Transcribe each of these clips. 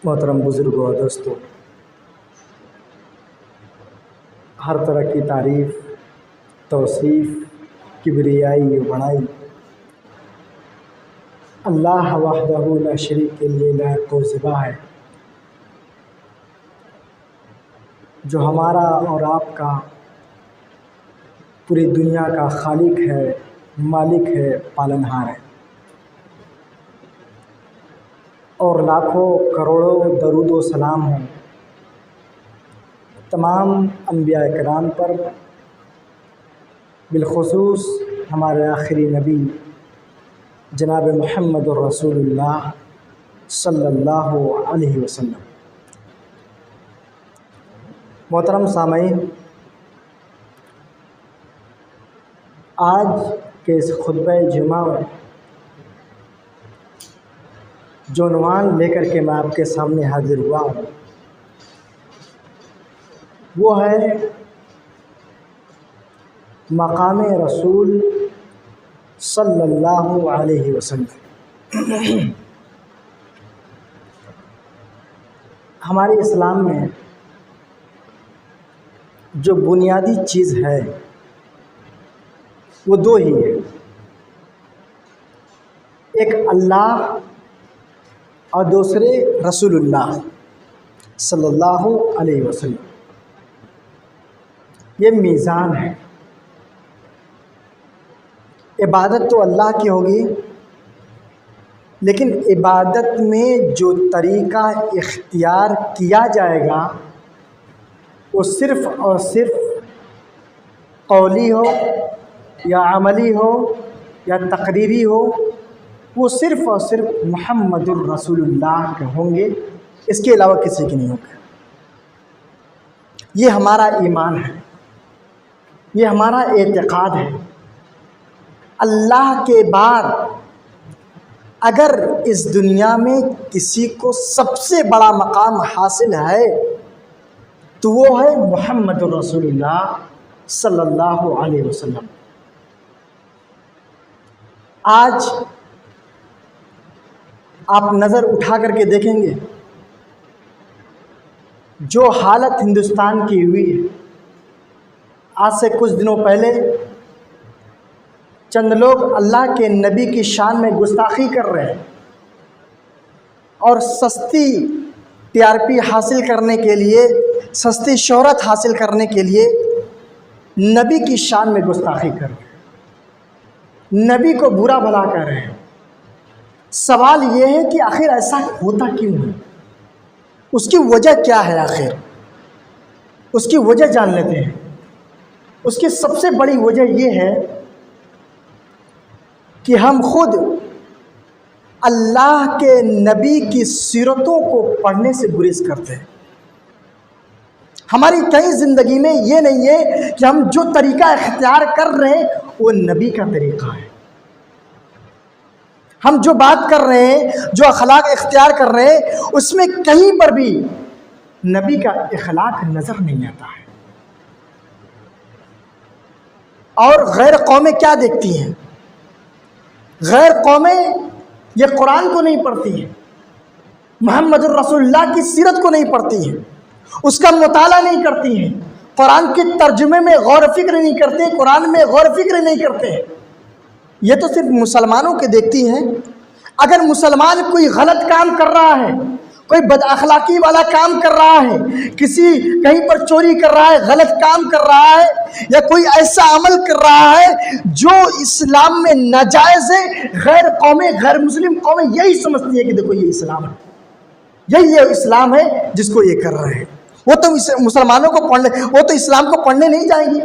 محترم بزرگوں اور دوستوں، ہر طرح کی تعریف، توصیف، کبریائی و بڑائی اللہ وحدہ لا شریک کے لیے لائق و زیبا ہے، جو ہمارا اور آپ کا پوری دنیا کا خالق ہے، مالک ہے، پالنہار ہے، اور لاکھوں کروڑوں درود و سلام ہوں تمام انبیاء کرام پر، بالخصوص ہمارے آخری نبی جناب محمد الرسول اللہ صلی اللہ علیہ وسلم۔ محترم سامعین، آج کے اس خطبہ جمعہ میں جو عنوان لے کر کے میں آپ کے سامنے حاضر ہوا ہوں وہ ہے مقام رسول صلی اللہ علیہ وسلم۔ ہمارے اسلام میں جو بنیادی چیز ہے وہ دو ہی ہے، ایک اللہ اور دوسرے رسول اللہ صلی اللہ علیہ وسلم۔ یہ میزان ہے۔ عبادت تو اللہ کی ہوگی، لیکن عبادت میں جو طریقہ اختیار کیا جائے گا وہ صرف اور صرف قولی ہو یا عملی ہو یا تقریری ہو، وہ صرف اور صرف محمد الرسول اللہ کے ہوں گے، اس کے علاوہ کسی کے نہیں ہوں گے۔ یہ ہمارا ایمان ہے، یہ ہمارا اعتقاد ہے۔ اللہ کے بعد اگر اس دنیا میں کسی کو سب سے بڑا مقام حاصل ہے تو وہ ہے محمد الرسول اللہ صلی اللہ علیہ وسلم۔ آج آپ نظر اٹھا کر کے دیکھیں گے جو حالت ہندوستان کی ہوئی ہے، آج سے کچھ دنوں پہلے چند لوگ اللہ کے نبی کی شان میں گستاخی کر رہے ہیں اور سستی ٹی آر پی حاصل کرنے کے لیے، سستی شہرت حاصل کرنے کے لیے نبی کی شان میں گستاخی کر رہے ہیں، نبی کو برا بھلا کر رہے ہیں۔ سوال یہ ہے کہ آخر ایسا ہوتا کیوں ہے؟ اس کی وجہ کیا ہے؟ آخر اس کی وجہ جان لیتے ہیں۔ اس کی سب سے بڑی وجہ یہ ہے کہ ہم خود اللہ کے نبی کی سیرتوں کو پڑھنے سے گریز کرتے ہیں۔ ہماری کہیں زندگی میں یہ نہیں ہے کہ ہم جو طریقہ اختیار کر رہے ہیں وہ نبی کا طریقہ ہے۔ ہم جو بات کر رہے ہیں، جو اخلاق اختیار کر رہے ہیں، اس میں کہیں پر بھی نبی کا اخلاق نظر نہیں آتا ہے۔ اور غیر قومیں کیا دیکھتی ہیں؟ غیر قومیں یہ قرآن کو نہیں پڑھتی ہیں، محمد الرسول اللہ کی سیرت کو نہیں پڑھتی ہیں، اس کا مطالعہ نہیں کرتی ہیں، قرآن کے ترجمے میں غور و فکر نہیں کرتے، قرآن میں غور و فکر نہیں کرتے ہیں۔ یہ تو صرف مسلمانوں کے دیکھتی ہیں۔ اگر مسلمان کوئی غلط کام کر رہا ہے، کوئی بد اخلاقی والا کام کر رہا ہے، کہیں پر چوری کر رہا ہے، غلط کام کر رہا ہے، یا کوئی ایسا عمل کر رہا ہے جو اسلام میں ناجائز ہے، غیر قومیں، غیر مسلم قومیں یہی سمجھتی ہے کہ دیکھو یہ اسلام ہے، یہی اسلام ہے جس کو یہ کر رہے ہیں۔ وہ تو مسلمانوں کو وہ تو اسلام کو پڑھنے نہیں جائیں گی،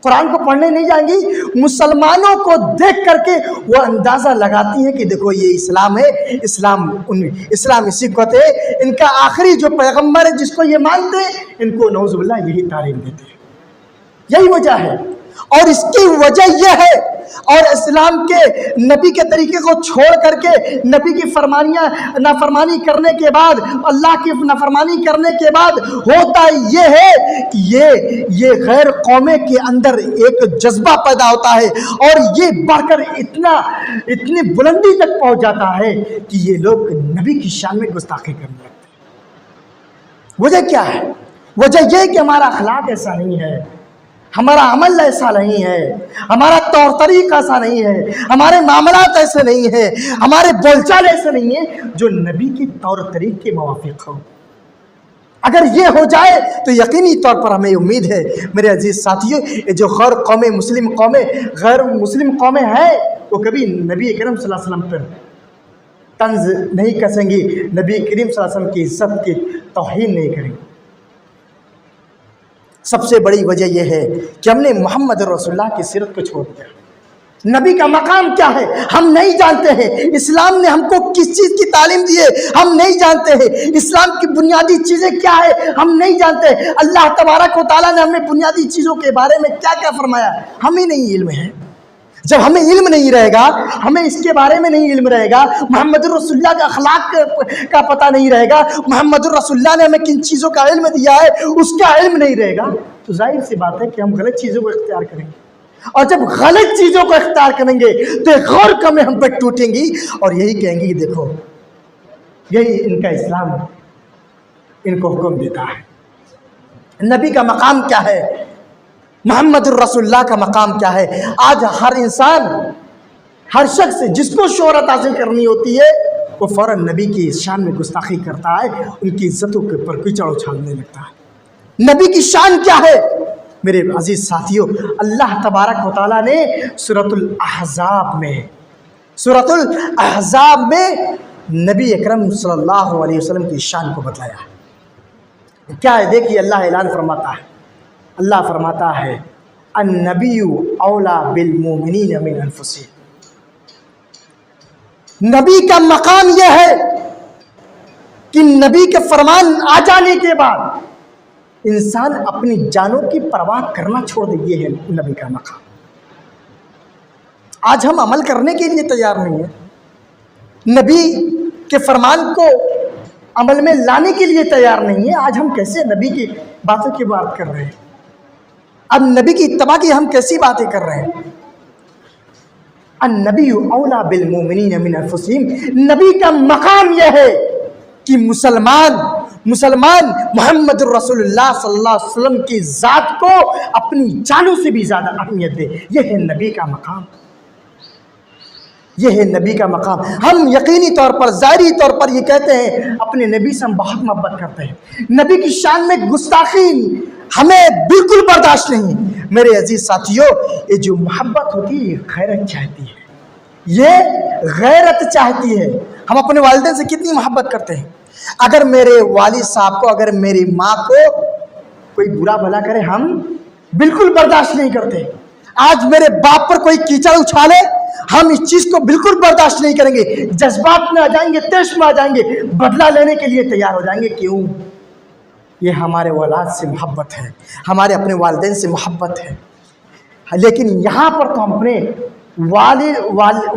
قرآن کو پڑھنے نہیں جائیں گی، مسلمانوں کو دیکھ کر کے وہ اندازہ لگاتی ہیں کہ دیکھو یہ اسلام ہے، اسلام اسی کو ہے، ان کا آخری جو پیغمبر ہے جس کو یہ مانتے ہیں، ان کو نعوذ باللہ یہی تعلیم دیتے ہیں۔ یہی وجہ ہے، اور اس کی وجہ یہ ہے، اور اسلام کے نبی کے طریقے کو چھوڑ کر کے نبی کی نافرمانی کرنے کے بعد، اللہ کی نافرمانی کرنے کے بعد ہوتا یہ ہے کہ یہ غیر قومیں کے اندر ایک جذبہ پیدا ہوتا ہے، اور یہ بڑھ کر اتنی بلندی تک پہنچ جاتا ہے کہ یہ لوگ نبی کی شان میں گستاخی کرنے لگتے ہیں۔ وجہ کیا ہے؟ وجہ یہ کہ ہمارا اخلاق ایسا نہیں ہے، ہمارا عمل ایسا نہیں ہے، ہمارا طور طریقہ ایسا نہیں ہے، ہمارے معاملات ایسے نہیں ہیں، ہمارے بول چال ایسے نہیں ہیں جو نبی کی طور طریقے کے موافق ہو۔ اگر یہ ہو جائے تو یقینی طور پر ہمیں امید ہے میرے عزیز ساتھیوں، یہ جو غیر قومیں غیر مسلم قومیں ہیں وہ کبھی نبی کریم صلی اللہ علیہ وسلم پر طنز نہیں کسیں گی، نبی کریم صلی اللہ علیہ وسلم کی عزت کی توہین نہیں کریں گی۔ سب سے بڑی وجہ یہ ہے کہ ہم نے محمد رسول اللہ کی سیرت کو چھوڑ دیا۔ نبی کا مقام کیا ہے ہم نہیں جانتے ہیں، اسلام نے ہم کو کس چیز کی تعلیم دی ہے ہم نہیں جانتے ہیں، اسلام کی بنیادی چیزیں کیا ہے ہم نہیں جانتے، اللہ تبارک و تعالیٰ نے ہمیں بنیادی چیزوں کے بارے میں کیا کیا فرمایا ہمیں نہیں علم ہے۔ جب ہمیں علم نہیں رہے گا، ہمیں اس کے بارے میں نہیں علم رہے گا، محمد الرسول اللہ کا اخلاق کا پتہ نہیں رہے گا، محمد الرسول اللہ نے ہمیں کن چیزوں کا علم دیا ہے اس کا علم نہیں رہے گا، تو ظاہر سی بات ہے کہ ہم غلط چیزوں کو اختیار کریں گے، اور جب غلط چیزوں کو اختیار کریں گے تو غور کمیں ہم پہ ٹوٹیں گی اور یہی کہیں گی دیکھو یہی ان کا اسلام ان کو حکم دیتا ہے۔ نبی کا مقام کیا ہے، محمد الرسول اللہ کا مقام کیا ہے؟ آج ہر انسان، ہر شخص جس کو شہرت حاصل کرنی ہوتی ہے وہ فوراً نبی کی شان میں گستاخی کرتا ہے، ان کی عزتوں کے اوپر کیچڑ اچھالنے لگتا ہے۔ نبی کی شان کیا ہے میرے عزیز ساتھیوں؟ اللہ تبارک و تعالیٰ نے سورۃ الاحزاب میں نبی اکرم صلی اللہ علیہ وسلم کی شان کو بتلایا۔ کیا ہے دیکھیے، اللہ اعلان فرماتا ہے، اللہ فرماتا ہے النبی اولا بالمومنین من انفسہم۔ نبی کا مقام یہ ہے کہ نبی کے فرمان آ جانے کے بعد انسان اپنی جانوں کی پرواہ کرنا چھوڑ دے، یہ ہے نبی کا مقام۔ آج ہم عمل کرنے کے لیے تیار نہیں ہیں، نبی کے فرمان کو عمل میں لانے کے لیے تیار نہیں ہیں۔ آج ہم کیسے نبی کی باتوں کی بات کر رہے ہیں، اب نبی کی اتباع کی ہم کیسی باتیں کر رہے ہیں؟ النبی اولا بالمومنین من انفسہم، نبی کا مقام یہ ہے کہ مسلمان محمد الرسول اللہ صلی اللہ علیہ وسلم کی ذات کو اپنی جانوں سے بھی زیادہ اہمیت دے، یہ ہے نبی کا مقام، یہ ہے نبی کا مقام۔ ہم یقینی طور پر، ظاہری طور پر یہ کہتے ہیں اپنے نبی سے ہم بہت محبت کرتے ہیں، نبی کی شان میں گستاخی ہمیں بالکل برداشت نہیں۔ میرے عزیز ساتھیوں، یہ جو محبت ہوتی ہے یہ غیرت چاہتی ہے، یہ غیرت چاہتی ہے۔ ہم اپنے والدین سے کتنی محبت کرتے ہیں، اگر میرے والد صاحب کو، اگر میری ماں کو کوئی برا بھلا کرے ہم بالکل برداشت نہیں کرتے۔ آج میرے باپ پر کوئی کیچڑ اچھالے ہم اس چیز کو بالکل برداشت نہیں کریں گے، جذبات میں آ جائیں گے، تیش میں آ جائیں گے، بدلہ لینے کے لیے تیار ہو جائیں گے۔ کیوں؟ یہ ہمارے اولاد سے محبت ہے، ہمارے اپنے والدین سے محبت ہے۔ لیکن یہاں پر تو ہم اپنے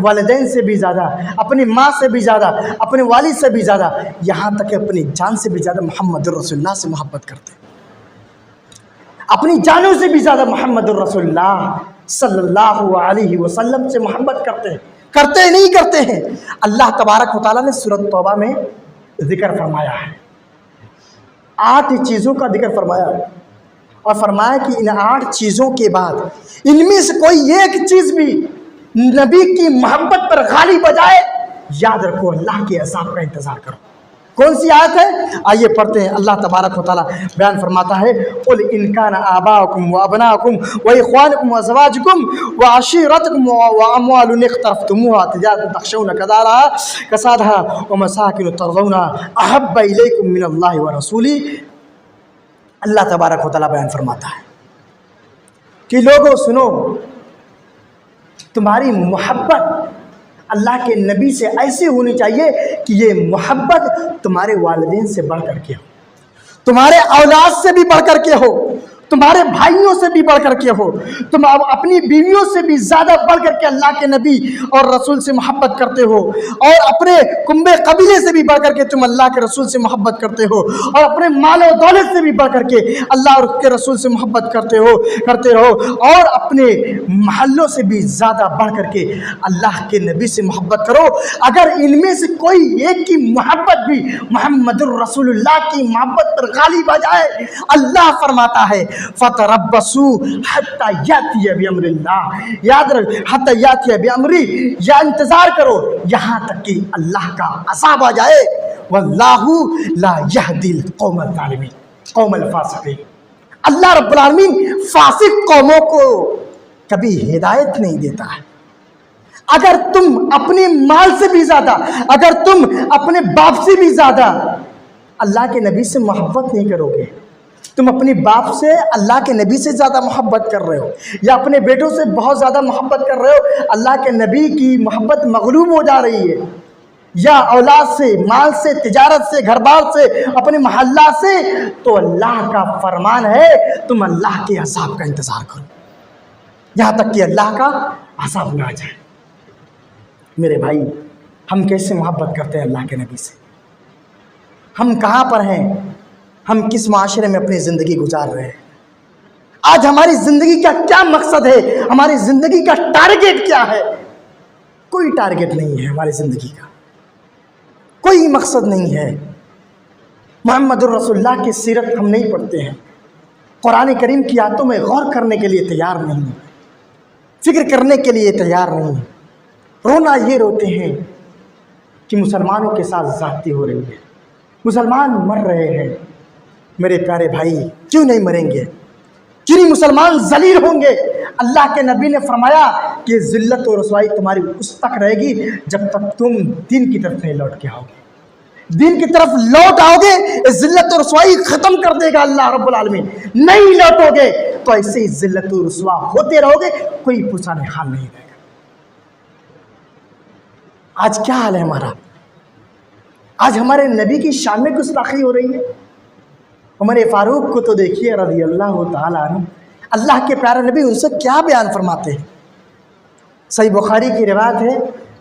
والدین سے بھی زیادہ، اپنی ماں سے بھی زیادہ، اپنے والد سے بھی زیادہ، یہاں تک کہ اپنی جان سے بھی زیادہ محمد الرسول اللہ سے محبت کرتے ہیں، اپنی جانوں سے بھی زیادہ محمد الرسول اللہ صلی اللہ علیہ وسلم سے محبت کرتے ہیں۔ اللہ تبارک و تعالیٰ نے سورۃ توبہ میں ذکر فرمایا ہے، 8 چیزوں کا ذکر فرمایا ہے، اور فرمایا کہ ان 8 چیزوں کے بعد ان میں سے کوئی ایک چیز بھی نبی کی محبت پر غالب آ جائے، یاد رکھو اللہ کے عذاب کا انتظار کرو۔ کون سی آیت ہے؟ آئیے پڑھتے ہیں۔ اللہ تبارک و تعالیٰ بیان فرماتا ہے قُلْ إِنْ كَانَ آبَاؤُكُمْ وَأَبْنَاؤُكُمْ وَإِخْوَانُكُمْ وَأَزْوَاجُكُمْ وَعَشِيرَتُكُمْ وَأَمْوَالٌ اقْتَرَفْتُمُوهَا تِجَارَةً تَخْشَوْنَ كَسَادَهَا وَمَسَاكِنُ تَرْضَوْنَهَا أَحَبَّ إِلَيْكُم مِّنَ اللَّهِ وَرَسُولِهِ۔ اللہ تبارک و تعالیٰ بیان فرماتا ہے کہ لوگوں سنو، تمہاری محبت اللہ کے نبی سے ایسی ہونی چاہیے کہ یہ محبت تمہارے والدین سے بڑھ کر کے ہو، تمہارے اولاد سے بھی بڑھ کر کے ہو، تمہارے بھائیوں سے بھی بڑھ کر کے ہو، تم اپنی بیویوں سے بھی زیادہ بڑھ کر کے اللہ کے نبی اور رسول سے محبت کرتے ہو، اور اپنے کنبے قبیلے سے بھی بڑھ کر کے تم اللہ کے رسول سے محبت کرتے ہو، اور اپنے مال و دولت سے بھی بڑھ کر کے اللہ اور اس کے رسول سے محبت کرتے رہو، اور اپنے محلوں سے بھی زیادہ بڑھ کر کے اللہ کے نبی سے محبت کرو۔ اگر ان میں سے کوئی ایک کی محبت بھی محمد الرسول اللہ کی محبت پر غالب آ جائے، اللہ فرماتا ہے فَتَرَبَّصُوا حَتَّى يَأْتِيَ بِأَمْرِ اللَّهِ، یاد رکھ حَتَّى يَأْتِيَ بِأَمْرِهِ، یا انتظار کرو یہاں تک کہ اللہ کا عذاب آ جائے۔ وَاللَّهُ لَا يَهْدِي الْقَوْمَ الظَّالِمِينَ، قوم الفاسقین، اللہ رب العالمین فاسق قوموں کو کبھی ہدایت نہیں دیتا ہے۔ اگر تم اپنے مال سے بھی زیادہ، اگر تم اپنے باپ سے بھی زیادہ اللہ کے نبی سے محبت نہیں کرو گے، تم اپنے باپ سے اللہ کے نبی سے زیادہ محبت کر رہے ہو، یا اپنے بیٹوں سے بہت زیادہ محبت کر رہے ہو، اللہ کے نبی کی محبت مغلوب ہو جا رہی ہے، یا اولاد سے، مال سے، تجارت سے، گھر بار سے، اپنے محلہ سے، تو اللہ کا فرمان ہے تم اللہ کے عذاب کا انتظار کرو یہاں تک کہ اللہ کا عذاب نہ آ جائے۔ میرے بھائی، ہم کیسے محبت کرتے ہیں اللہ کے نبی سے؟ ہم کہاں پر ہیں؟ ہم کس معاشرے میں اپنی زندگی گزار رہے ہیں؟ آج ہماری زندگی کا کیا مقصد ہے؟ ہماری زندگی کا ٹارگیٹ کیا ہے؟ کوئی ٹارگیٹ نہیں ہے ہماری زندگی کا، کوئی مقصد نہیں ہے۔ محمد الرسول اللہ کی سیرت ہم نہیں پڑھتے ہیں، قرآن کریم کی آیتوں میں غور کرنے کے لیے تیار نہیں ہیں، فکر کرنے کے لیے تیار نہیں ہیں۔ رونا یہ روتے ہیں کہ مسلمانوں کے ساتھ زیادتی ہو رہی ہے، مسلمان مر رہے ہیں۔ میرے پیارے بھائی، کیوں نہیں مریں گے؟ کیوں نہیں مسلمان ذلیل ہوں گے؟ اللہ کے نبی نے فرمایا کہ ذلت و رسوائی تمہاری اس تک رہے گی جب تک تم دین کی طرف نہیں لوٹ کے آؤ گے۔ دین کی طرف لوٹ آؤ گے، ذلت و رسوائی ختم کر دے گا اللہ رب العالمین۔ نہیں لوٹو گے تو ایسے ہی ذلت و رسوا ہوتے رہو گے، کوئی پوچھنے حال نہیں رہے گا۔ آج کیا حال ہے ہمارا؟ آج ہمارے نبی کی شان میں گستاخی ہو رہی ہے۔ عمر فاروق کو تو دیکھیے رضی اللہ تعالیٰ عنہ، اللہ کے پیارے نبی ان سے کیا بیان فرماتے ہیں۔ صحیح بخاری کی روایت ہے،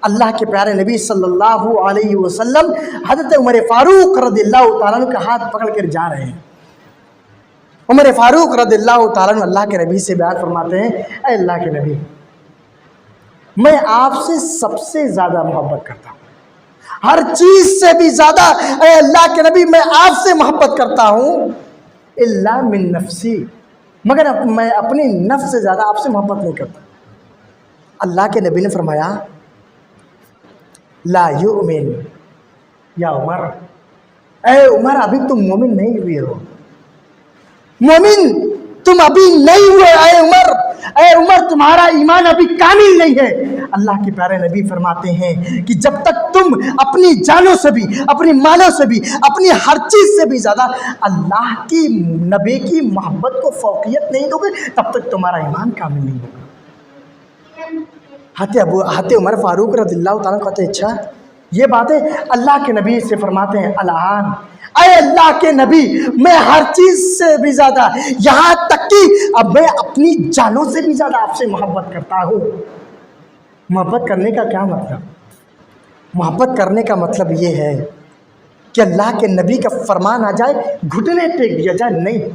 اللہ کے پیارے نبی صلی اللہ علیہ وسلم حضرت عمر فاروق رضی اللہ تعالیٰ عنہ کا ہاتھ پکڑ کر جا رہے ہیں۔ عمر فاروق رضی اللہ تعالیٰ عنہ اللہ کے نبی سے بیان فرماتے ہیں، اے اللہ کے نبی، میں آپ سے سب سے زیادہ محبت کرتا ہوں، ہر چیز سے بھی زیادہ اے اللہ کے نبی میں آپ سے محبت کرتا ہوں، الا من نفسی، مگر میں اپنی نفس سے زیادہ آپ سے محبت نہیں کرتا۔ اللہ کے نبی نے فرمایا لا یؤمن یا عمر، اے عمر ابھی تم مومن نہیں ہوئے ہو، مومن تم ابھی نہیں ہوئے، اے عمر تمہارا ایمان ابھی کامل نہیں ہے۔ اللہ کے پیارے نبی فرماتے ہیں کہ جب تک تم اپنی جانوں سے بھی، اپنی مالوں سے بھی، اپنی ہر چیز سے بھی زیادہ اللہ کی نبی کی محبت کو فوقیت نہیں دو گے، تب تک تمہارا ایمان کامل نہیں ہوگا۔ حضرت عمر فاروق رضی اللہ تعالیٰ کہتے ہیں اچھا یہ باتیں اللہ کے نبی سے فرماتے ہیں الان، اے اللہ کے نبی میں ہر چیز سے بھی زیادہ، یہاں تک کہ اب میں اپنی جانوں سے بھی زیادہ آپ سے محبت کرتا ہوں۔ محبت کرنے کا کیا مطلب؟ محبت کرنے کا مطلب یہ ہے کہ اللہ کے نبی کا فرمان آ جائے گھٹنے ٹیک دیا جائے، نہیں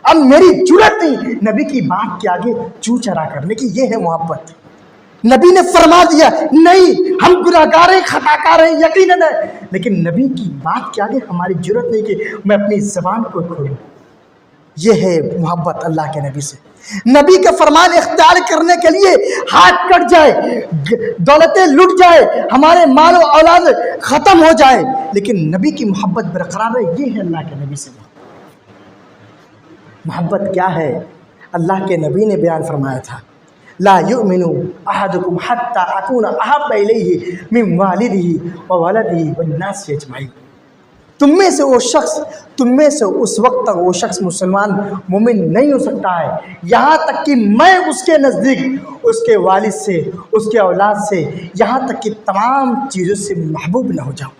اب میری جرأت نہیں نبی کی بات کے آگے چو چرا کرنے کی، یہ ہے محبت۔ نبی نے فرما دیا نہیں ہم گناہگار ہیں، خطا کار ہیں، یقیناً ہے، لیکن نبی کی بات کے آگے ہماری جرأت نہیں کہ میں اپنی زبان کو کھولوں۔ یہ ہے محبت اللہ کے نبی سے۔ نبی کا فرمان اختیار کرنے کے لیے ہاتھ کٹ جائے، دولتیں لٹ جائے، ہمارے مال و اولاد ختم ہو جائے، لیکن نبی کی محبت برقرار رہے، یہ ہے اللہ کے نبی سے محبت۔ کیا ہے؟ اللہ کے نبی نے بیان فرمایا تھا لا یؤمن احدکم حتی اکون احب الیہ من والدہ وولدہ والناس اجمعین، تم میں سے وہ شخص، تم میں سے اس وقت تک وہ شخص مسلمان مومن نہیں ہو سکتا ہے یہاں تک کہ میں اس کے نزدیک اس کے والد سے، اس کے اولاد سے، یہاں تک کہ تمام چیزوں سے محبوب نہ ہو جاؤں۔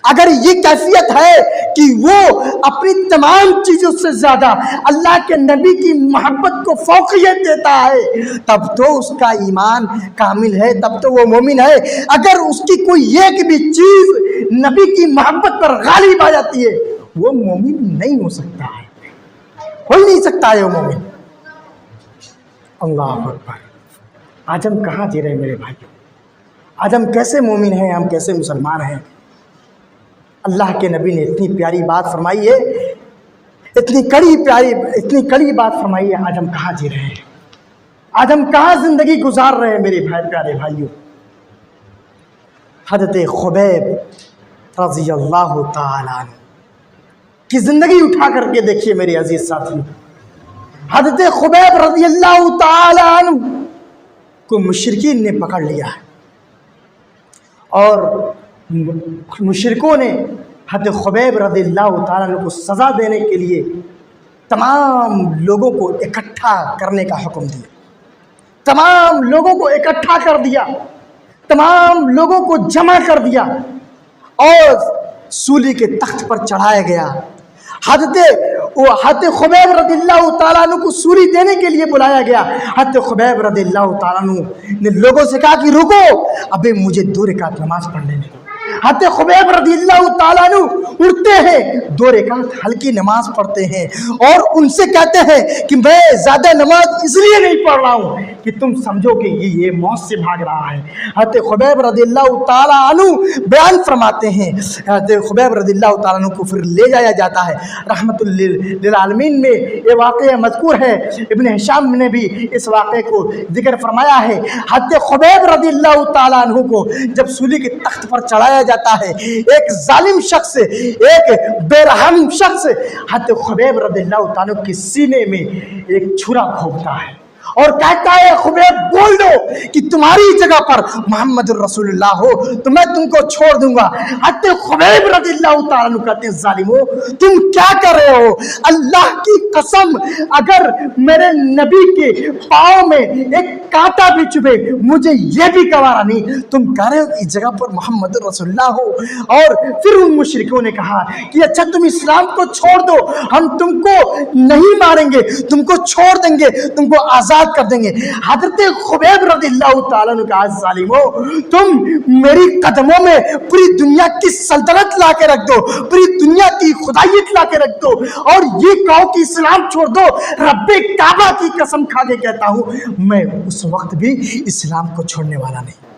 اگر یہ کیفیت ہے کہ وہ اپنی تمام چیزوں سے زیادہ اللہ کے نبی کی محبت کو فوقیت دیتا ہے، تب تو اس کا ایمان کامل ہے، تب تو وہ مومن ہے۔ اگر اس کی کوئی ایک بھی چیز نبی کی محبت پر غالب آ جاتی ہے، وہ مومن نہیں ہو سکتا ہے، ہو ہی نہیں سکتا ہے وہ مومن۔ اللہ اکبر! آج ہم کہاں جی رہے میرے بھائیوں؟ آج ہم کیسے مومن ہیں، ہم کیسے مسلمان ہیں؟ اللہ کے نبی نے اتنی پیاری بات فرمائی ہے، اتنی کڑی بات فرمائی ہے، آج ہم کہاں جی رہے ہیں؟ آج ہم کہاں زندگی گزار رہے ہیں میرے پیارے بھائیوں؟ حضرت خبیب رضی اللہ تعالیٰ عنہ کی زندگی اٹھا کر کے دیکھیے میرے عزیز ساتھیوں۔ حضرت خبیب رضی اللہ تعالیٰ عنہ کو مشرکین نے پکڑ لیا ہے، اور مشرکوں نے حضرت خبیب رضی اللہ تعالیٰ عنہ کو سزا دینے کے لیے تمام لوگوں کو اکٹھا کرنے کا حکم دیا، تمام لوگوں کو اکٹھا کر دیا، تمام لوگوں کو جمع کر دیا اور سولی کے تخت پر چڑھایا گیا۔ حضرت خبیب رضی اللہ تعالیٰ عنہ کو سولی دینے کے لیے بلایا گیا۔ حضرت خبیب رضی اللہ تعالیٰ عنہ نے لوگوں سے کہا کہ رکو، ابھی مجھے 2 رکعت نماز پڑھ لینے دو۔ حضرت خبیب رضی اللہ تعالیٰ عنہ اٹھتے ہیں، 2 رکعت ہلکی نماز پڑھتے ہیں اور ان سے کہتے ہیں کہ میں زیادہ نماز اس لیے نہیں پڑھ رہا ہوں کہ تم سمجھو کہ یہ موت سے بھاگ رہا ہے۔ حضرت خبیب رضی اللہ تعالیٰ عنہ بیان فرماتے ہیں، حضرت خبیب رضی اللہ تعالیٰ عنہ کو پھر لے جایا جاتا ہے۔ رحمت للعالمین میں یہ واقعہ مذکور ہے، ابن ہشام نے بھی اس واقعے کو ذکر فرمایا ہے۔ حضرت خبیب رضی اللہ تعالیٰ عنہ کو جب سولی کے تخت پر چڑھایا جاتا ہے، ایک ظالم شخص، ایک بے رحم شخص حضرت خبیب رضی اللہ تعالیٰ کے سینے میں ایک چھرا گھونپتا ہے اور کہتا ہے خبیب بول دو کہ تمہاری جگہ پر محمد الرسول اللہ ہو تو میں تم کو چھوڑ دوں گا۔ حضرت خبیب رضی اللہ تعالیٰ عنہ کہتے ہیں ظالمو تم کیا کر رہے ہو؟ اللہ کی قسم اگر میرے نبی کے پاؤں میں ایک کانٹا بھی چبھے مجھے یہ بھی گوارا نہیں، تم کہہ رہے ہو اس جگہ پر محمد الرسول اللہ ہو۔ اور پھر ان مشرکوں نے کہا کہ اچھا تم اسلام کو چھوڑ دو، ہم تم کو نہیں ماریں گے، تم کو چھوڑ دیں گے، تم کو آزاد کر دیں گے۔ حضرت خبیب رضی اللہ تعالیٰ نے کہا ظالمو تم میری قدموں میں پوری دنیا کی سلطنت لا کے رکھ دو، پوری دنیا کی خدائیت لا کے رکھ دو اور یہ کہو کہ اسلام چھوڑ دو، رب کعبہ کی قسم کھا کے کہتا ہوں میں اس وقت بھی اسلام کو چھوڑنے والا نہیں۔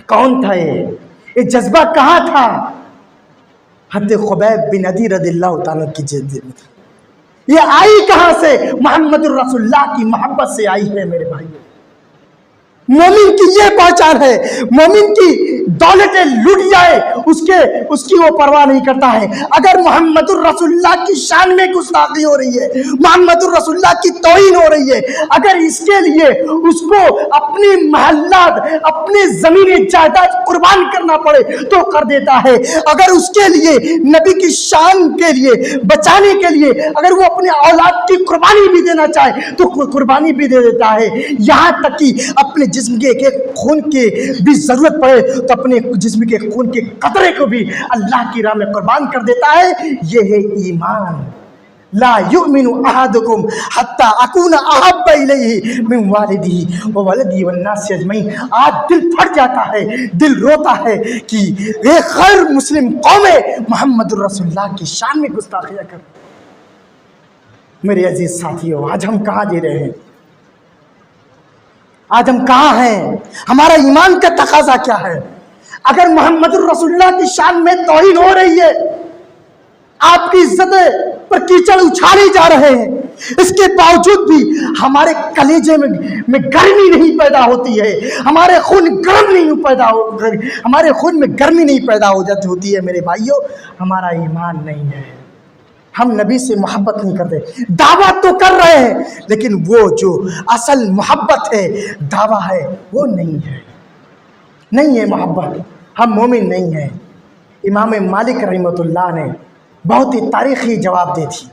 کون تھا یہ جذبہ کہاں تھا؟ حضرت خبیب بن عدی رضی اللہ تعالیٰ کی جد میں تھا۔ یہ آئی کہاں سے؟ محمد الرسول اللہ کی محبت سے آئی ہے میرے بھائی۔ مومن کی یہ پہچان ہے، مومن کی دولتیں لٹ جائے اس کی وہ پرواہ نہیں کرتا ہے۔ اگر محمد الرسول اللہ کی شان میں گستاخی ہو رہی ہے، محمد الرسول اللہ کی توہین ہو رہی ہے، اگر اس کے لیے اس کو اپنی محلات اپنی زمین جائیداد قربان کرنا پڑے تو کر دیتا ہے۔ اگر اس کے لیے نبی کی شان کے لیے بچانے کے لیے اگر وہ اپنے اولاد کی قربانی بھی دینا چاہے تو قربانی بھی دے دیتا ہے، یہاں تک کہ اپنے جسم کے ایک خون کی بھی ضرورت پڑے تو اپنے جسم کے خون کے قطرے کو بھی اللہ کی راہ میں قربان کر دیتا ہے۔ یہ ہے ایمان۔ لا یؤمن احدکم حتی اکون احب الیہ من والدہ وولدہ والناس اجمعین۔ آج دل پھٹ جاتا ہے، دل روتا ہے کہ ایک غیر مسلم قوم محمد الرسول اللہ کی شان میں گستاخیاں کر۔ میرے عزیز ساتھیو آج ہم کہاں جی رہے ہیں؟ آج ہم کہاں ہیں؟ ہمارا ایمان کا تقاضا کیا ہے؟ اگر محمد الرسول اللہ کی شان میں توہین ہو رہی ہے، آپ کی عزت پر کیچڑ اچھالے جا رہے ہیں، اس کے باوجود بھی ہمارے کلیجے میں گرمی نہیں پیدا ہوتی ہے، ہمارے خون میں گرمی نہیں پیدا ہو جاتی ہوتی ہے میرے بھائیوں، ہمارا ایمان نہیں ہے۔ ہم نبی سے محبت نہیں کرتے، دعویٰ تو کر رہے ہیں لیکن وہ جو اصل محبت ہے دعویٰ ہے وہ نہیں ہے محبت، ہم مومن نہیں ہیں۔ امام مالک رحمۃ اللہ نے بہت ہی تاریخی جواب دی تھی۔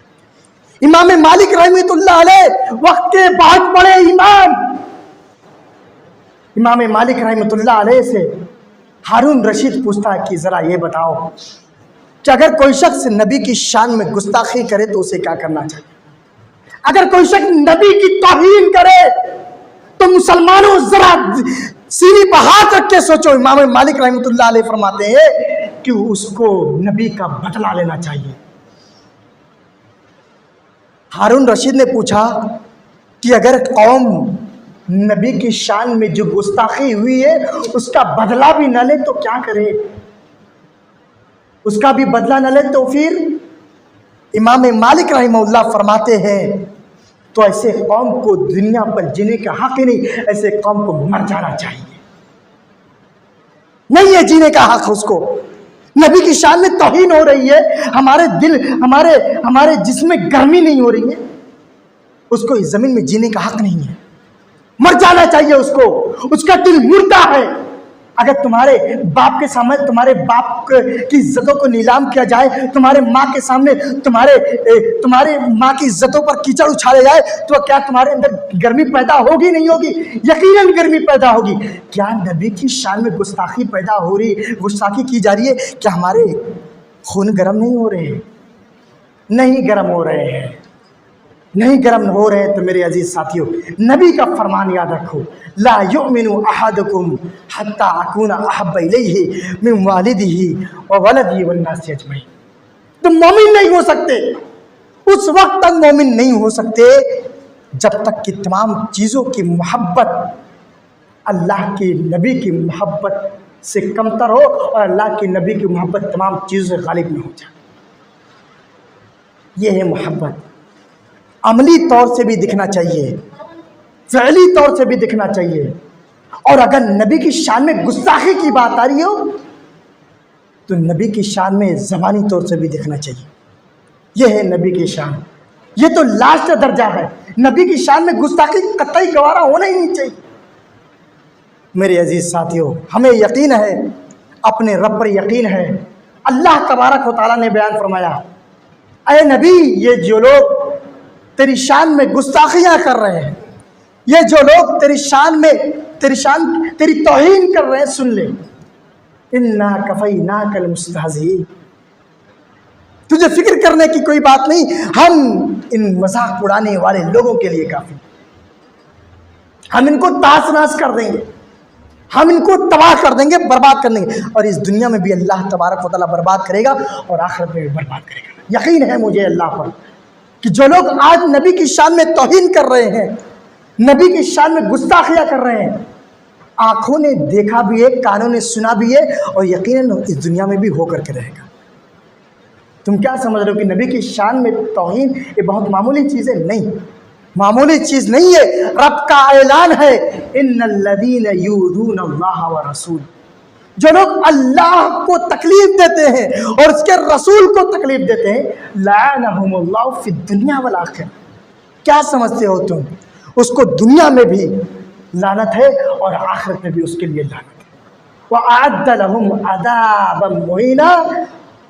امام مالک رحمۃ اللہ علیہ وقت کے بہت بڑے امام، امام مالک رحمۃ اللہ علیہ سے ہارون رشید پوچھتا ہے کہ ذرا یہ بتاؤ کہ اگر کوئی شخص نبی کی شان میں گستاخی کرے تو اسے کیا کرنا چاہیے؟ اگر کوئی شخص نبی کی توہین کرے تو مسلمانوں ذرا سینے پہ ہاتھ رکھ کے سوچو، امام مالک رحمۃ اللہ علیہ فرماتے ہیں کہ اس کو نبی کا بدلہ لینا چاہیے۔ ہارون رشید نے پوچھا کہ اگر قوم نبی کی شان میں جو گستاخی ہوئی ہے اس کا بدلہ بھی نہ لے تو کیا کرے؟ اس کا بھی بدلہ نہ لے تو پھر امام مالک رحمہ اللہ فرماتے ہیں تو ایسے قوم کو دنیا پر جینے کا حق ہی نہیں، ایسے قوم کو مر جانا چاہیے، نہیں ہے جینے کا حق اس کو۔ نبی کی شان میں توہین ہو رہی ہے، ہمارے دل ہمارے جسم میں گرمی نہیں ہو رہی ہے، اس کو اس زمین میں جینے کا حق نہیں ہے، مر جانا چاہیے اس کو، اس کا دل مردہ ہے۔ اگر تمہارے باپ کے سامنے تمہارے باپ کی عزتوں کو نیلام کیا جائے، تمہارے ماں کے سامنے تمہارے ماں کی عزتوں پر کیچڑ اچھالے جائے تو کیا تمہارے اندر گرمی پیدا ہوگی نہیں ہوگی؟ یقیناً گرمی پیدا ہوگی۔ کیا نبی کی شان میں گستاخی پیدا ہو رہی، گستاخی کی جا رہی ہے، کیا ہمارے خون گرم نہیں ہو رہے ہیں؟ نہیں گرم ہو رہے ہیں، نہیں گرم ہو رہے ہیں تو میرے عزیز ساتھیوں، نبی کا فرمان یاد رکھو، لا یؤمن احدکم حتی اکون احب الیہ من والدہ وولدہ والناس اجمعین۔ تم مومن نہیں ہو سکتے، اس وقت تک مومن نہیں ہو سکتے جب تک کہ تمام چیزوں کی محبت اللہ کے نبی کی محبت سے کمتر ہو اور اللہ کے نبی کی محبت تمام چیزوں سے غالب نہ ہو جائے۔ یہ ہے محبت، عملی طور سے بھی دکھنا چاہیے، فعلی طور سے بھی دکھنا چاہیے، اور اگر نبی کی شان میں گستاخی کی بات آ رہی ہو تو نبی کی شان میں زبانی طور سے بھی دکھنا چاہیے۔ یہ ہے نبی کی شان، یہ تو لاسٹ درجہ ہے۔ نبی کی شان میں گستاخی قطعی گوارا ہونا ہی نہیں چاہیے۔ میرے عزیز ساتھیوں، ہمیں یقین ہے، اپنے رب پر یقین ہے۔ اللہ تبارک و تعالیٰ نے بیان فرمایا، اے نبی، یہ جو لوگ تیری شان میں گستاخیاں کر رہے ہیں، یہ جو لوگ تیری توہین کر رہے ہیں، سن لے، انا کفیناک المستہزئین، تجھے فکر کرنے کی کوئی بات نہیں، ہم ان مذاق اڑانے والے لوگوں کے لیے کافی، ہم ان کو تاس ناس کر دیں گے، ہم ان کو تباہ کر دیں گے، برباد کر دیں گے، اور اس دنیا میں بھی اللہ تبارک و تعالیٰ برباد کرے گا اور آخرت میں بھی برباد کرے گا۔ یقین ہے مجھے اللہ پر کہ جو لوگ آج نبی کی شان میں توہین کر رہے ہیں، نبی کی شان میں گستاخیاں کر رہے ہیں، آنکھوں نے دیکھا بھی ہے، کانوں نے سنا بھی ہے، اور یقیناً اس دنیا میں بھی ہو کر کے رہے گا۔ تم کیا سمجھ رہے ہو کہ نبی کی شان میں توہین یہ بہت معمولی چیز ہے؟ نہیں، معمولی چیز نہیں ہے۔ رب کا اعلان ہے، ان الذین یؤذون اللہ ورسولہ، جو لوگ اللہ کو تکلیف دیتے ہیں اور اس کے رسول کو تکلیف دیتے ہیں، لعنہم اللہ فی الدنیا والآخرہ۔ کیا سمجھتے ہو تم؟ اس کو دنیا میں بھی لعنت ہے اور آخرت میں بھی اس کے لیے لعنت ہے۔ وَأَعَدَّ لَهُمْ عَذَابًا مُهِينًا،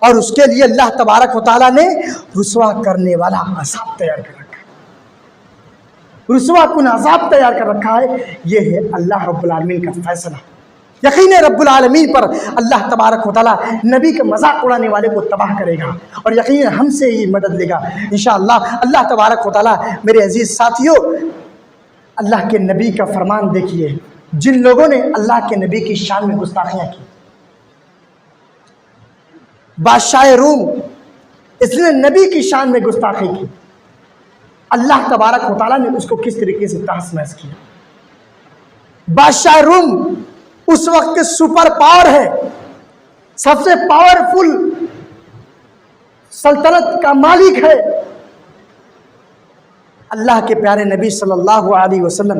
اور اس کے لیے اللہ تبارک و تعالیٰ نے رسوا کرنے والا عذاب تیار کر رکھا ہے، رسوا کن عذاب تیار کر رکھا ہے۔ یہ ہے اللہ رب العالمین کا فیصلہ۔ یقین رب العالمین پر اللہ تبارک و تعالیٰ نبی کے مذاق اڑانے والے کو تباہ کرے گا، اور یقین ہم سے ہی مدد لے گا انشاءاللہ۔ اللہ تبارک و تعالیٰ، میرے عزیز ساتھیوں، اللہ کے نبی کا فرمان دیکھیے، جن لوگوں نے اللہ کے نبی کی شان میں گستاخیاں کی، بادشاہ روم، اس نے نبی کی شان میں گستاخی کی، اللہ تبارک و تعالیٰ نے اس کو کس طریقے سے تحس نحس کیا۔ بادشاہ روم اس وقت کے سپر پاور ہے، سب سے پاورفل سلطنت کا مالک ہے۔ اللہ کے پیارے نبی صلی اللہ علیہ وسلم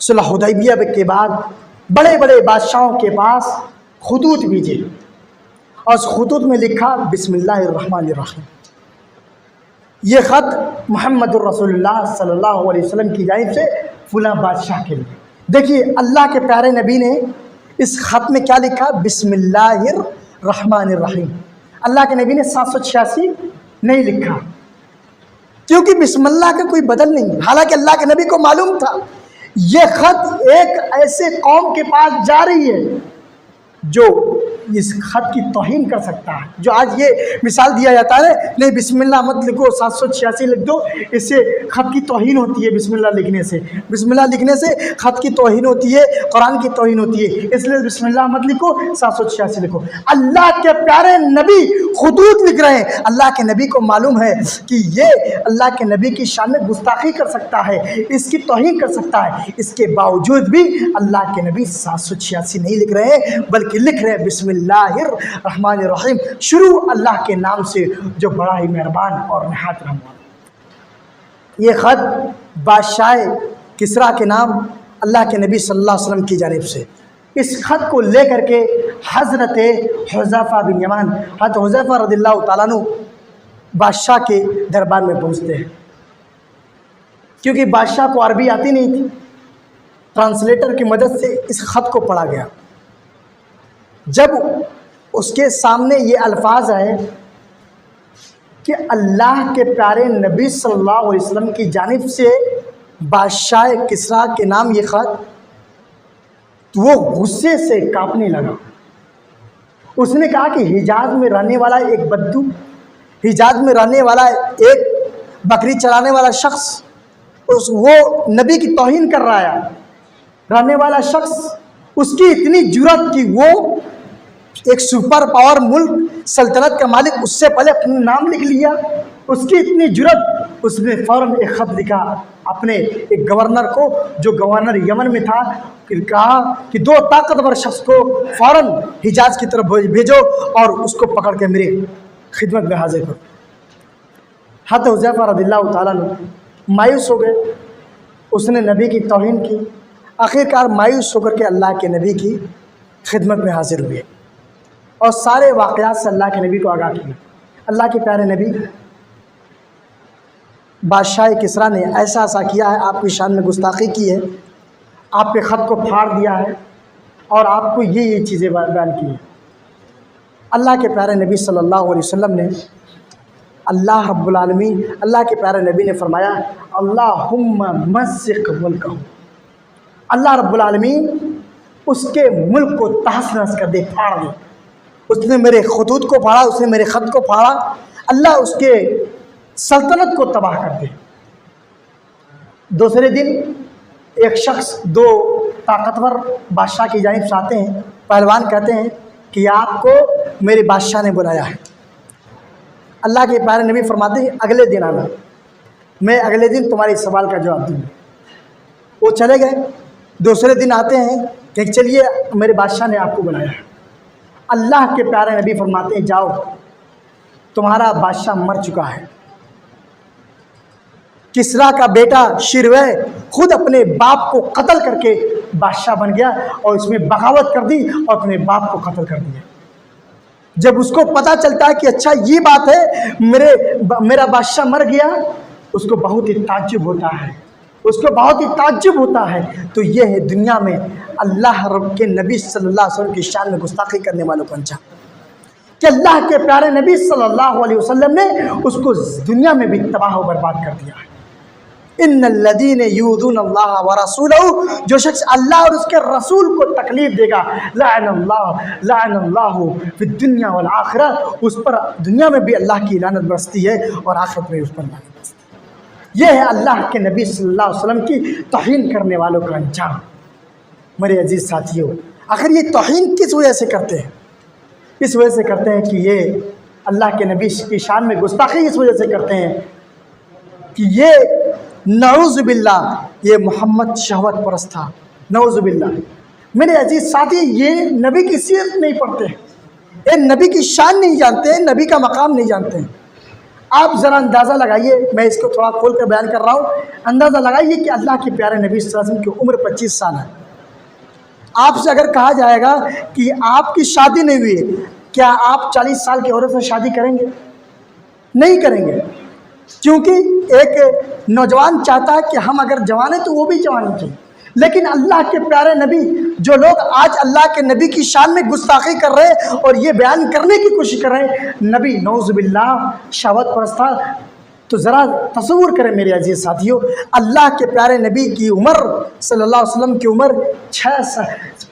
صلح حدیبیہ کے بعد بڑے بڑے بادشاہوں کے پاس خطوط بھیجے، اور اس خطوط میں لکھا بسم اللہ الرحمن الرحیم۔ یہ خط محمد الرسول اللہ صلی اللہ علیہ وسلم کی جانب سے فلاں بادشاہ کے لیے۔ دیکھیے اللہ کے پیارے نبی نے اس خط میں کیا لکھا؟ بسم اللہ الرحمن الرحیم۔ اللہ کے نبی نے 786 نہیں لکھا، کیونکہ بسم اللہ کا کوئی بدل نہیں، حالانکہ اللہ کے نبی کو معلوم تھا یہ خط ایک ایسے قوم کے پاس جا رہی ہے جو اس خط کی توہین کر سکتا ہے. جو آج یہ مثال دیا جاتا ہے نہیں بسم اللہ مت لکھو 786 لکھ دو, اس سے خط کی توہین ہوتی ہے. بسم اللہ لکھنے سے خط کی توہین ہوتی ہے, قرآن کی توہین ہوتی ہے, اس لیے بسم اللہ مت لکھو 786 لکھو. اللہ کے پیارے نبی خطوط لکھ رہے ہیں. اللہ کے نبی کو معلوم ہے کہ یہ اللہ کے نبی کی شان میں گستاخی کر سکتا ہے, اس کی توہین کر سکتا ہے. اس کے باوجود بھی اللہ کے نبی 786 نہیں لکھ رہے ہیں, بلکہ لکھ رہے ہیں بسم اللہ الرحمن الرحیم, شروع اللہ کے نام سے جو بڑا ہی مہربان اور نہایت رحم والا. یہ خط بادشاہ کسریٰ کے نام اللہ کے نبی صلی اللہ علیہ وسلم کی جانب سے. اس خط کو لے کر کے حضرت حذیفہ بن یمان, حضرت حذیفہ رضی اللہ تعالیٰ عنہ بادشاہ کے دربار میں پہنچتے ہیں. کیونکہ بادشاہ کو عربی آتی نہیں تھی, ٹرانسلیٹر کی مدد سے اس خط کو پڑھا گیا. جب اس کے سامنے یہ الفاظ آئے کہ اللہ کے پیارے نبی صلی اللہ علیہ وسلم کی جانب سے بادشاہ کسریٰ کے نام یہ خط, تو وہ غصے سے کانپنے لگا. اس نے کہا کہ حجاز میں رہنے والا ایک بدو, حجاز میں رہنے والا ایک بکری چرانے والا شخص, وہ نبی کی توہین کر رہا ہے. رہنے والا شخص, اس کی اتنی جرأت کہ وہ ایک سپر پاور ملک سلطنت کا مالک, اس سے پہلے اپنا نام لکھ لیا. اس کی اتنی جرأت, اس نے فوراً ایک خط لکھا اپنے ایک گورنر کو, جو گورنر یمن میں تھا. پھر کہا کہ 2 طاقتور شخص کو فوراً حجاز کی طرف بھیجو اور اس کو پکڑ کے میری خدمت میں حاضر کرو. حضرت حذیفہ رضی اللہ تعالیٰ عنہ مایوس ہو گئے. اس نے نبی کی توہین کی. آخرکار مایوس ہو کر کے اللہ کے نبی کی خدمت میں حاضر ہوئے اور سارے واقعات سے اللہ کے نبی کو آگاہ کیا. اللہ کے پیارے نبی, بادشاہ کسریٰ نے ایسا کیا ہے, آپ کی شان میں گستاخی کی ہے, آپ کے خط کو پھاڑ دیا ہے اور آپ کو یہ چیزیں بیان کی ہیں. اللہ کے پیارے نبی صلی اللہ علیہ وسلم نے, اللہ رب العالمین, اللہ کے پیارے نبی نے فرمایا اللہم مزق ملکہ, اللہ رب العالمین اس کے ملک کو تہس نہس کر دے, پھاڑ دے. اس نے میرے خطوط کو پھاڑا, اس نے میرے خط کو پھاڑا, اللہ اس کے سلطنت کو تباہ کر دے. دوسرے دن ایک شخص 2 طاقتور بادشاہ کی جانب سے آتے ہیں. پہلوان کہتے ہیں کہ آپ کو میرے بادشاہ نے بلایا ہے. اللہ کے پیارے نبی فرماتے ہیں اگلے دن آنا, میں اگلے دن تمہارے سوال کا جواب دوں گا. وہ چلے گئے. دوسرے دن آتے ہیں کہ چلیے میرے بادشاہ نے آپ کو بلایا ہے. اللہ کے پیارے نبی فرماتے ہیں جاؤ, تمہارا بادشاہ مر چکا ہے. کسریٰ کا بیٹا شیروے خود اپنے باپ کو قتل کر کے بادشاہ بن گیا اور اس میں بغاوت کر دی اور اپنے باپ کو قتل کر دیا. جب اس کو پتہ چلتا ہے کہ اچھا یہ بات ہے, میرا بادشاہ مر گیا, اس کو بہت ہی تعجب ہوتا ہے, تو یہ ہے دنیا میں اللہ رب کے نبی صلی اللہ علیہ وسلم کی شان میں گستاخی کرنے والوں کو انجام, کہ اللہ کے پیارے نبی صلی اللہ علیہ وسلم نے اس کو دنیا میں بھی تباہ و برباد کر دیا ہے. ان الذین یؤذون اللہ ورسولہ, جو شخص اللہ اور اس کے رسول کو تکلیف دے گا, لعن اللہ فی الدنیا والآخرہ, اس پر دنیا میں بھی اللہ کی لعنت برستی ہے اور آخرت میں اس پر لعنت برستی ہے. یہ ہے اللہ کے نبی صلی اللہ علیہ وسلم کی توہین کرنے والوں کا انجام. میرے عزیز ساتھیوں, آخر یہ توہین کس وجہ سے کرتے ہیں؟ اس وجہ سے کرتے ہیں کہ یہ اللہ کے نبی کی شان میں گستاخی اس وجہ سے کرتے ہیں کہ یہ نعوذ باللہ یہ محمد شہوت پرست تھا. نعوذ باللہ. میرے عزیز ساتھی, یہ نبی کی سیرت نہیں پڑھتے ہیں, یہ نبی کی شان نہیں جانتے ہیں, نبی کا مقام نہیں جانتے ہیں. آپ ذرا اندازہ لگائیے, میں اس کو تھوڑا کھول کر بیان کر رہا ہوں, اندازہ لگائیے کہ اللہ کے پیارے نبی صلی اللہ علیہ وسلم کی عمر 25 سال ہے. آپ سے اگر کہا جائے گا کہ آپ کی شادی نہیں ہوئی ہے, کیا آپ 40 سال کی عورت سے شادی کریں گے؟ نہیں کریں گے, کیونکہ ایک نوجوان چاہتا ہے کہ ہم اگر جوان ہیں تو وہ بھی جوان ہیں. لیکن اللہ کے پیارے نبی, جو لوگ آج اللہ کے نبی کی شان میں گستاخی کر رہے ہیں اور یہ بیان کرنے کی کوشش کر رہے ہیں, نبی نعوذ باللہ شہوت پرست تھا. تو ذرا تصور کریں میرے عزیز ساتھیوں، اللہ کے پیارے نبی کی عمر صلی اللہ علیہ وسلم کی عمر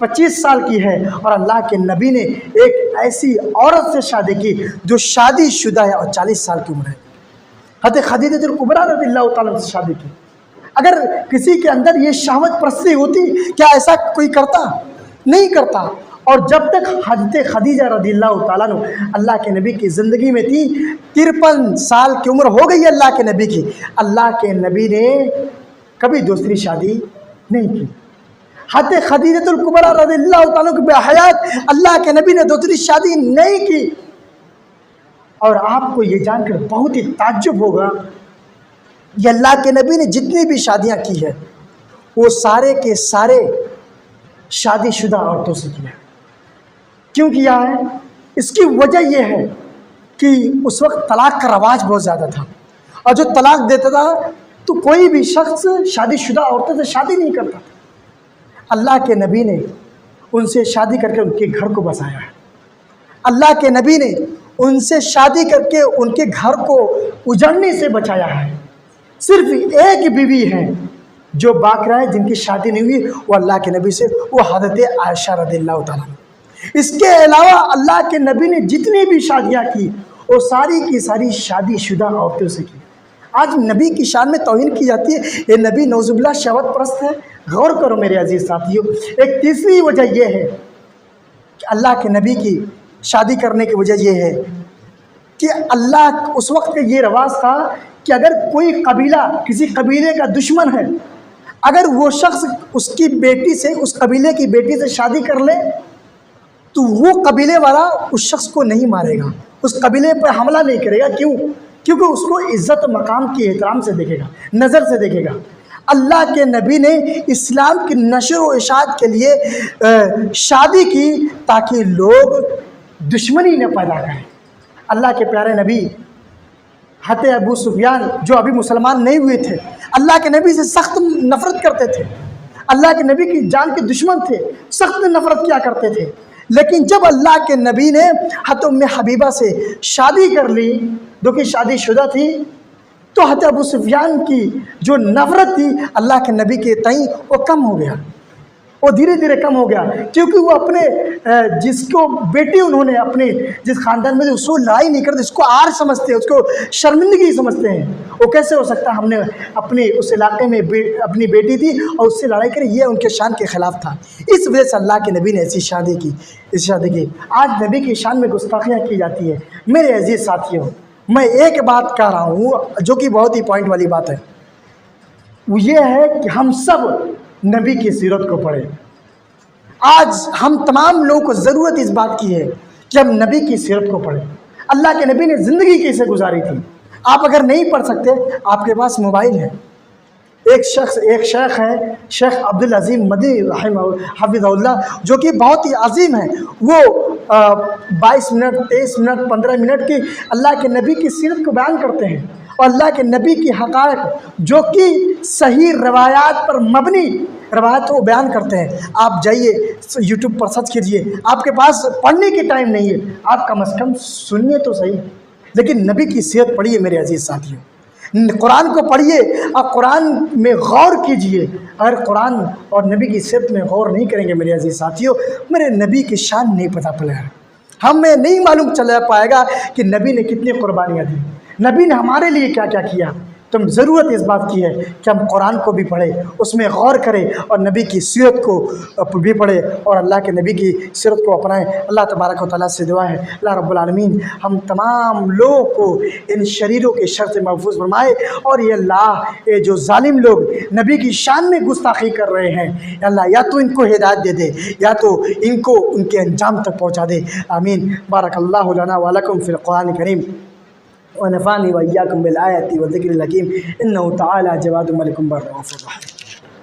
25 سال کی ہے، اور اللہ کے نبی نے ایک ایسی عورت سے شادی کی جو شادی شدہ ہے اور 40 سال کی عمر ہے۔ حضرت خدیجہ کبریٰ رضی اللہ تعالیٰ سے شادی کی۔ اگر کسی کے اندر یہ شہوت پرستی ہوتی، کیا ایسا کوئی کرتا؟ نہیں کرتا۔ اور جب تک حضرت خدیجہ رضی اللہ تعالیٰ عنہ اللہ کے نبی کی زندگی میں تھی، 53 سال کی عمر ہو گئی اللہ کے نبی کی، اللہ کے نبی نے کبھی دوسری شادی نہیں کی۔ حضرت خدیجہ کبریٰ رضی اللہ تعالیٰ عنہ کی حیات اللہ کے نبی نے دوسری شادی نہیں کی۔ اور آپ کو یہ جان کر بہت ہی تعجب ہوگا، یہ اللہ کے نبی نے جتنی بھی شادیاں کی ہے وہ سارے کے سارے شادی شدہ عورتوں سے کیا ہے۔ کیوں کیا ہے؟ اس کی وجہ یہ ہے کہ اس وقت طلاق کا رواج بہت زیادہ تھا، اور جو طلاق دیتا تھا تو کوئی بھی شخص شادی شدہ عورتوں سے شادی نہیں کرتا تھا۔ اللہ کے نبی نے ان سے شادی کر کے ان کے گھر کو بسایا ہے۔ اللہ کے نبی نے ان سے شادی کر کے ان کے گھر کو اجڑنے سے بچایا ہے۔ صرف ایک بیوی ہے جو باقی ہے جن کی شادی نہیں ہوئی، وہ اللہ کے نبی سے، وہ حضرت عائشہ رضی اللہ تعالیٰ۔ اس کے علاوہ اللہ کے نبی نے جتنی بھی شادیاں کی وہ ساری کی ساری شادی شدہ عورتوں سے کی۔ آج نبی کی شان میں توہین کی جاتی ہے، یہ نبی نعوذ باللہ شہوت پرست ہے۔ غور کرو میرے عزیز ساتھیوں۔ ایک تیسری وجہ یہ ہے کہ اللہ کے نبی کی شادی کرنے کی وجہ یہ ہے کہ اللہ اس وقت کا یہ رواج تھا کہ اگر کوئی قبیلہ کسی قبیلے کا دشمن ہے، اگر وہ شخص اس کی بیٹی سے، اس قبیلے کی بیٹی سے شادی کر لے تو وہ قبیلے والا اس شخص کو نہیں مارے گا، اس قبیلے پر حملہ نہیں کرے گا۔ کیوں؟ کیونکہ اس کو عزت و مقام کی احترام سے دیکھے گا، نظر سے دیکھے گا۔ اللہ کے نبی نے اسلام کی نشر و اشاعت کے لیے شادی کی تاکہ لوگ دشمنی نہ پیدا کریں۔ اللہ کے پیارے نبی حضرت ابو سفیان جو ابھی مسلمان نہیں ہوئے تھے، اللہ کے نبی سے سخت نفرت کرتے تھے، اللہ کے نبی کی جان کے دشمن تھے، سخت نفرت کیا کرتے تھے۔ لیکن جب اللہ کے نبی نے حضرت ام حبیبہ سے شادی کر لی، جو کہ شادی شدہ تھی، تو حضرت ابو سفیان کی جو نفرت تھی اللہ کے نبی کے تئیں وہ کم ہو گیا، وہ دھیرے دھیرے کم ہو گیا، کیونکہ وہ اپنے جس کو بیٹی انہوں نے اپنے جس خاندان میں اس کو لڑائی نہیں کرتے، اس کو عار سمجھتے ہیں، اس کو شرمندگی سمجھتے ہیں۔ وہ کیسے ہو سکتا ہے ہم نے اپنے اس علاقے میں اپنی بیٹی تھی اور اس سے لڑائی کری، یہ ان کے شان کے خلاف تھا۔ اس وجہ سے اللہ کے نبی نے ایسی شادی کی۔ آج نبی کی شان میں گستاخیاں کی جاتی ہے۔ میرے عزیز ساتھیوں، میں ایک بات کہہ رہا ہوں جو کہ بہت ہی پوائنٹ والی بات ہے، وہ یہ ہے کہ ہم سب نبی کی سیرت کو پڑھیں۔ آج ہم تمام لوگوں کو ضرورت اس بات کی ہے کہ ہم نبی کی سیرت کو پڑھیں۔ اللہ کے نبی نے زندگی کیسے گزاری تھی، آپ اگر نہیں پڑھ سکتے آپ کے پاس موبائل ہے۔ ایک شیخ ہے، شیخ عبدالعظیم مدنی رحمہ حفظہ اللہ، جو کہ بہت ہی عظیم ہے۔ وہ 22 منٹ 23 منٹ 15 منٹ کی اللہ کے نبی کی سیرت کو بیان کرتے ہیں، اور اللہ کے نبی کی حقائق جو کہ صحیح روایات پر مبنی روایت کو بیان کرتے ہیں۔ آپ جائیے یوٹیوب پر سرچ کیجئے، آپ کے پاس پڑھنے کی ٹائم نہیں ہے، آپ کم از کم سنیے تو صحیح، لیکن نبی کی سیرت پڑھیے میرے عزیز ساتھیوں۔ قرآن کو پڑھیے، آپ قرآن میں غور کیجئے۔ اگر قرآن اور نبی کی سیرت میں غور نہیں کریں گے میرے عزیز ساتھیوں، میرے نبی کی شان نہیں پتہ پڑے گا، ہمیں نہیں معلوم چل پائے گا کہ نبی نے کتنی قربانیاں دی، نبی نے ہمارے لیے کیا کیا کیا۔ تم ضرورت اس بات کی ہے کہ ہم قرآن کو بھی پڑھیں، اس میں غور کریں، اور نبی کی سیرت کو بھی پڑھیں، اور اللہ کے نبی کی سیرت کو اپنائیں۔ اللہ تبارک و تعالیٰ سے دعا ہے اللہ رب العالمین ہم تمام لوگوں کو ان شریروں کے شر سے محفوظ فرمائے، اور یہ اللہ یہ جو ظالم لوگ نبی کی شان میں گستاخی کر رہے ہیں، یا اللہ یا تو ان کو ہدایت دے دے، یا تو ان کو ان کے انجام تک پہنچا دے۔ آمین۔ بارک اللہ لنا ولکم فی القرآن الکریم، ونفعني وإياكم بالآيات والذكر الحكيم إنه تعالى جواد ملك بر رؤوف رحيم۔